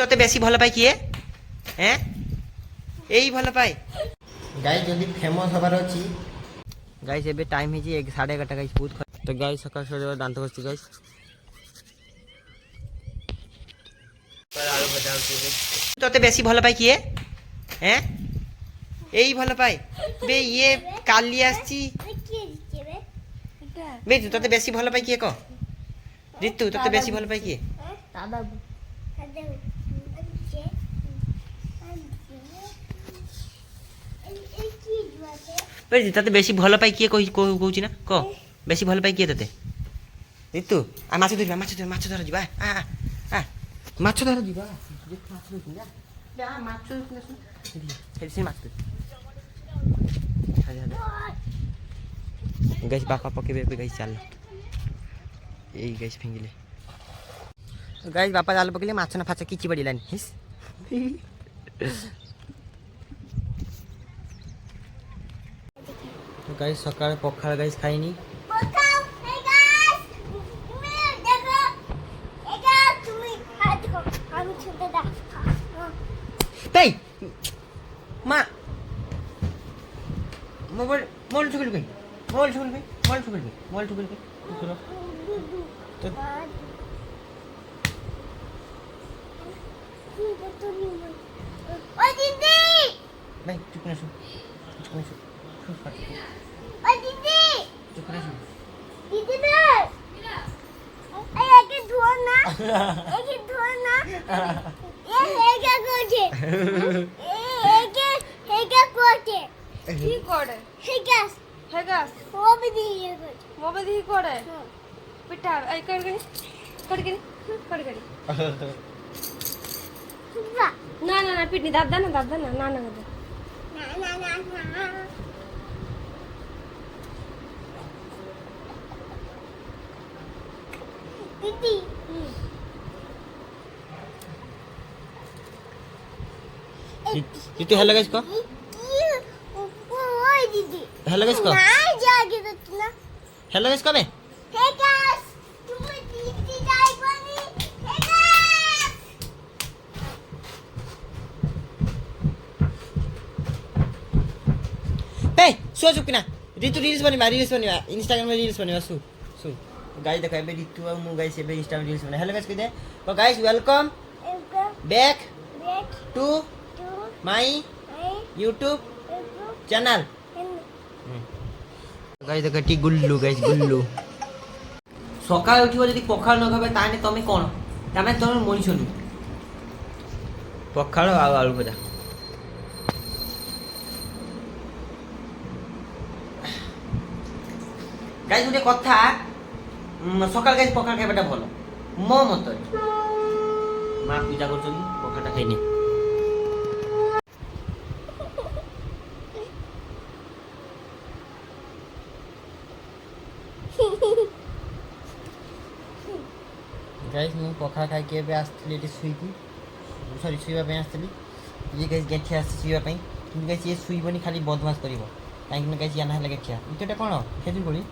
তোতে বেশি ভালো পাই কিয়ে হ্যাঁ এই ভালো পাই গাইস যদি ফেমস হবার ଅଛି গাইস ଏବେ টাইম ହେଇଛି 11:30 গাইস ବହୁତ তো গাইস সকাল সকাল দান্ত ঘষছি গাইস তোতে বেশি ভালো পাই কিয়ে হ্যাঁ এই ভালো পাই বে ইয়ে কালি আসছি বে তোতে বেশি ভালো পাই কিয়ে ক ঋতু তোতে বেশি ভালো পাই কিয়ে তোতে বেশি ভাল পাই কিଏ କହୁଛି ନା କହ ବେଶୀ ଭଲ ପାଇ କିଏ ତତେ ରିତୁ ଆ ମାଛ ଧରିବା ମାଛ ଧରା ଯିବା ମାଛ ଧରା ଯିବା ଗାଇସ୍ ବାପା ପକେଇବେ ଏବେ ଗାଇସ୍ ଚାଲ ଏଇ ଗାଇସ୍ ଫିଙ୍ଗିଲେ ଗାଇସ୍ ବାପା ଜାଲ ପକେଇଲେ ମାଛ ନା ଫାଛ କିଛି ପଡ଼ିଲାନି गाइस सकाळ पखाळ गाइस खाइनी ताई मा मोबाइल मोबाइल छुकल गई तो ओ दीदी नहीं चुप ना ओ दीदी चुप रह दीदी ने एक धुआ ना ये क्या कोचे ये क्या कोचे কি করে हे गैस वो भी दी করে পিঠা এই করে না না না পিঠনি দাদা না না না ना दीदी हेलो गाइस को ओए दीदी हेलो गाइस को ना जागे तो ना हेलो गाइस को बे हे गाइस तुम दीदी जाई बनी हे गाइस ए सो चुप ना ऋतु रील्स बनिबा इंस्टाग्राम में रील्स बनिबा सु गाइस देखो एबे ऋतु और मु गाइस एबे इंस्टाग्राम रील्स बने हेलो गाइस कह दे तो guys welcome back to my YouTube channel guys देखो टी गुल्लू सकाळ उठिबो जदी पखाळ न खाबे ताने तमे कोन तमे तोर मनिष नु पखाळ आ आलू भजा गाइस गुटे कथा सकाळ गाइस पखाळ खाइबाटा भलो मो मत मा पूजा करछनी पखाळटा खाइनी गाइस मु पखाळ खाइ के बे आस्तली एटी सुईकी सॉरी सुईबा पे आस्तली ये गाइस गेठिया आस्त सुईबा पे कि गाइस ये सुईबनी खाली बदमाश करिवो काहे कि गाइस याना हला गेठिया इतेटा कोन खेजूर कोली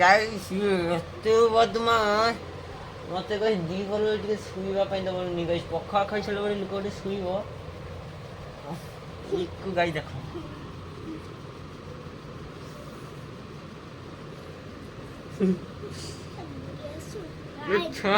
गाइस तू बदमाश मते कहि दी बोल टिके सुईबा पई दबल नि गाइस पखा खाइ छले बडे लोकटे सुईबो इकु गाइस देखो अच्छा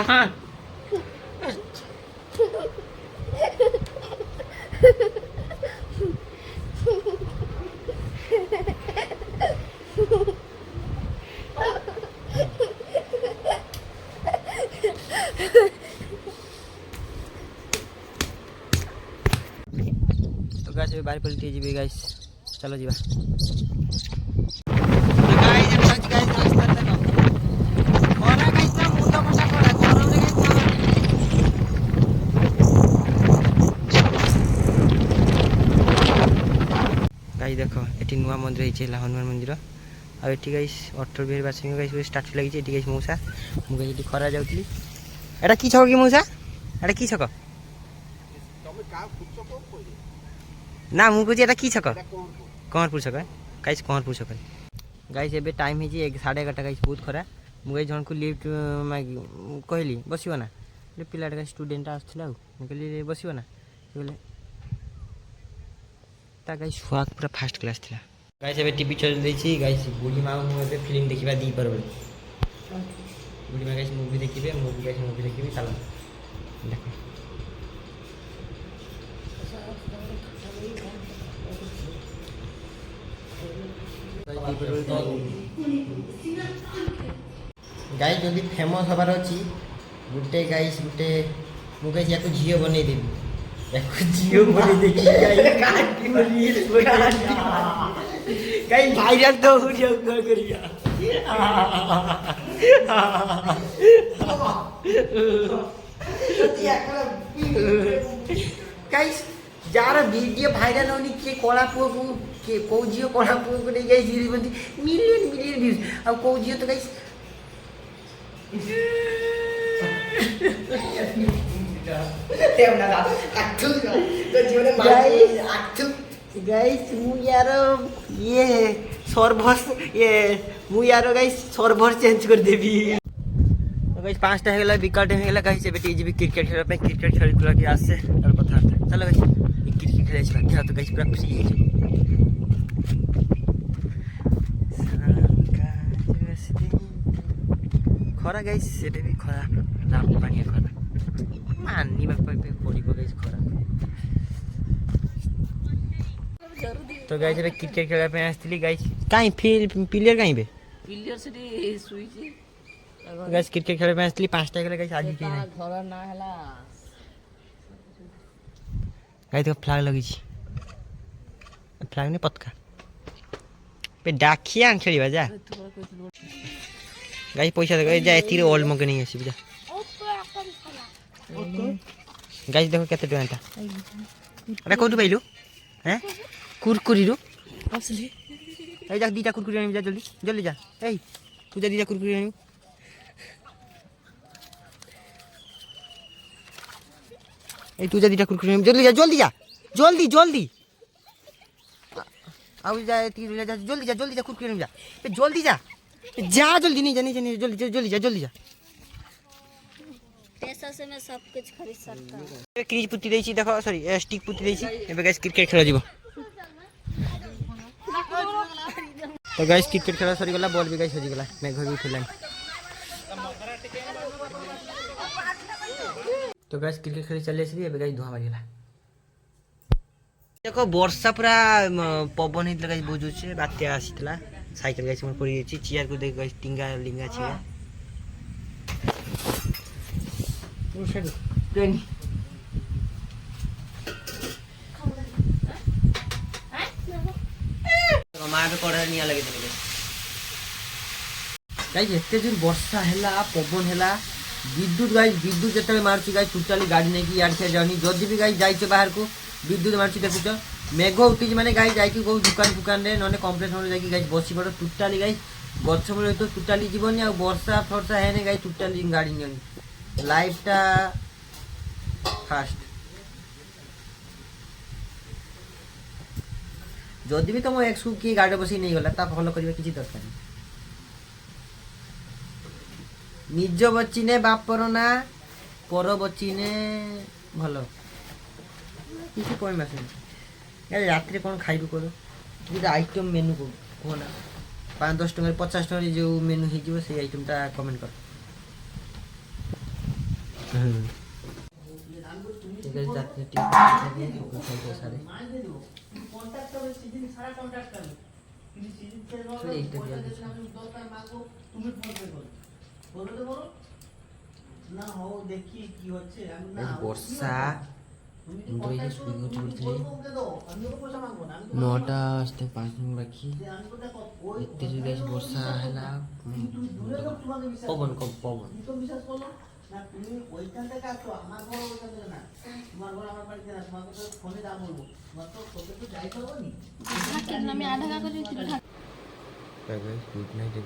तो गाइस बाहर पलटी जी गाइस चलो जीवा गाइस रास्ता देखो कोना गाइस ना मुंडा मोटा कोना गरम रे गाइस देखो एटी नुवा मंदिर हिचेला हनुमान मंदिर आ एटी गाइस 18 बिहार बासिंग गाइस स्टार्ट लागि एटी गाइस मौसा मु गाइस एटी खरा जाउतली এটা কি ছক কি মৌসা এটা কি ছক না ମୁଁ କହୁଛି ଏଟା କି ଛକ କମରପୁର ଛକ ଗାଇସ୍ କମରପୁର ଛକ ଗାଇସ୍ ଏବେ ଟାଇମ୍ ହେଇଛି 11:30 ଗାଇସ୍ ବହୁତ ଖରା ମୁଁ ଗାଇସ୍ ଜଣକୁ ଲିଫ୍ଟ କହିଲି ବସିବ ନା ଗୋଟେ ପିଲାଟା ଗାଇସ୍ ଷ୍ଟୁଡେଣ୍ଟଟା ଆସୁଥିଲା ଆଉ ମୁଁ କହିଲି ବସିବ ନା ସେ କହିଲେ ତା ଗାଇସ୍ ଛୁଆ ପୁରା ଫାର୍ଷ୍ଟ କ୍ଲାସ୍ ଥିଲା ଗାଇସ୍ ଏବେ ଟିଭି ଚଲେଇ ଦେଇଛି ଗାଇସ୍ ବୁଢ଼ୀ ମା ମୁଁ ଏବେ ଫିଲ୍ମ ଦେଖିବା ଦ୍ୱିପହର ବେଳେ ବୁଢ଼ୀ ମା ଗାଇସ୍ ମୁଭି ଦେଖିବେ ମୁଁ ବି ଗାଇସ୍ ମୁଭି ଦେଖିବି ଚାଲ ଦେଖ गाइस जल्दी फेमस हबार अच्छी गोटे गाइस गोटे मु गाइस या झील बन देवी झील बन देखी गाइस भाइरल तो हो जाओ क्या करिया गाइस जार वीडियो भाइरल होनी के कला पुओ को के को झील कला पुओ को नहीं गाइस रील बनती मिलियन मिलियन व्यूज अब को झील तो गाइस गाइस मु यार ये सर्वर ये मु यार गाइस सर्वर चेंज कर देबी गाइस 5टा हे गेला विकेट हे गेला गाइस एबे टीजी क्रिकेट खेला पे क्रिकेट खेल खुला के आसे और कथा चलो गाइस क्रिकेट खेले छी क्या तो गाइस पूरा खुशी है खरा गाइस एबे भी खरा राम पानी खरा माननी बाप पे पड़िबो गाइस खरा तो गाइस एबे क्रिकेट खेला पे आस्तिली गाइस काई प्लेयर काई बे प्लेयर से सुईची गाइस क्रिकेट खेला पे आस्तिली 5टा गेला गाइस आज के नहीं घर ना हला गाइस तो फ्लैग लगी छी फ्लैग ने पतका पे डाकिया खेलिबा जा गाइस पैसा दे जा एतिर ओल्ड मके नहीं आसी जा गाइस देखो केते टका अरे कोठु पाइलु हैं कुरकुरी रो असली ए जा दीटा कुरकुरी आनी जा जल्दी जल्दी जा ए तू जा दीटा कुरकुरी आनी ए तू जा दीटा कुरकुरी आनी जल्दी जा जल्दी जा जल्दी जल्दी आउ जा तीर ले जा जल्दी जा कुरकुरी आनी जा ए जल्दी जा जा जल्दी नहीं जल्दी जल्दी जा पैसा से मैं सब कुछ खरीद सकता हूँ क्रीज पुती देछि देखो सॉरी स्टिक पुती देछि एबे गाइस क्रिकेट खेला जीवो तो गाइस क्रिकेट खेला सरी गला बॉल भी गाइस सजी गला मैं घर भी खेलन तो गाइस क्रिकेट खेली चले छी एबे गाइस धुआ मारी गला देखो वर्षा पूरा पवन हितला गाइस बुझु छे बात्या आसीतला साइकिल गाइस मन पड़ी छी चेयर को देख गाइस टिंगा लिंगा छी ट्रेन माँ पे कड़ा निया लगे गाइस एते जोर वर्षा हैला पवन हैला विद्युत गाइस विद्युत जतले मारछि गाइस टोटली गाड़ी नै कि यार से जानी जदी भी गाइस जाइछे बाहर को विद्युत मारछि देखुछ मेघ उठी माने गाइस जाइकि को दुकान रे नने कॉम्प्लेक्स में जाइकि गाइस बसी पड़ो टोटली गाइस गछ मूल तो टोटली जीवन आ वर्षा फर्षा है नै गाइस टोटली गाड़ी नै लाइफटा फास्ट जदि भी तुम एक्स की गाड़ी बसी नहीं गला ता भलो करबे किछि दरकार निज बचिने बापर ना पर बचिने भलो किछि कोइ मासे यार रात्रि कोन खाइबो करो कि आइटम मेनू को कोना 5-10 टका 50 टका जो मेनू हे जिवो से आइटम ता कमेंट कर ठीक है रात्रि टिक सारे वर्षा नौटा 5 मिनट रखी वर्षा है पवन पवन गुड नाइट।